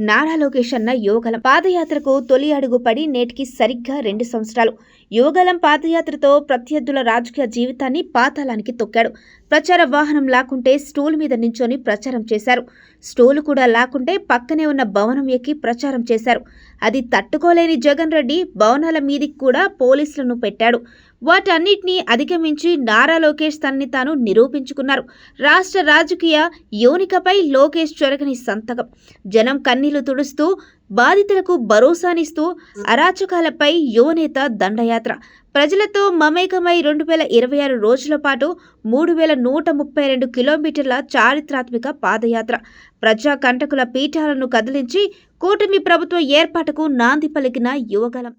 నారా లోకేష్ అన్న యువగలం పాదయాత్రకు తొలి అడుగు పడి నేటికి సరిగ్గా 2 సంవత్సరాలు. యువగలం పాదయాత్రతో ప్రత్యర్థుల రాజకీయ జీవితాన్ని పాతాళానికి తొక్కాడు. ప్రచార వాహనం లాక్కుంటే స్టూల్ మీద నించొని ప్రచారం చేశారు. స్టూలు కూడా లాక్కుంటే పక్కనే ఉన్న భవనం ఎక్కి ప్రచారం చేశారు. అది తట్టుకోలేని జగన్ రెడ్డి భవనాల మీదికి కూడా పోలీసులను పెట్టాడు. వాటన్నిటినీ అధిగమించి నారా లోకేష్ తనని తాను నిరూపించుకున్నారు. రాష్ట్ర రాజకీయ యోనికపై లోకేష్ చెరగని సంతకం. జనం కన్నీళ్లు తుడుస్తూ బాధితులకు భరోసానిస్తూ అరాచకాలపై యువనేత దండయాత్ర. ప్రజలతో మమేకమై 2026 రోజుల పాటు 3132 కిలోమీటర్ల చారిత్రాత్మక పాదయాత్ర. ప్రజా కంటకుల పీఠాలను కదిలించి కూటమి ప్రభుత్వ ఏర్పాటుకు నాంది పలికిన యువగలం.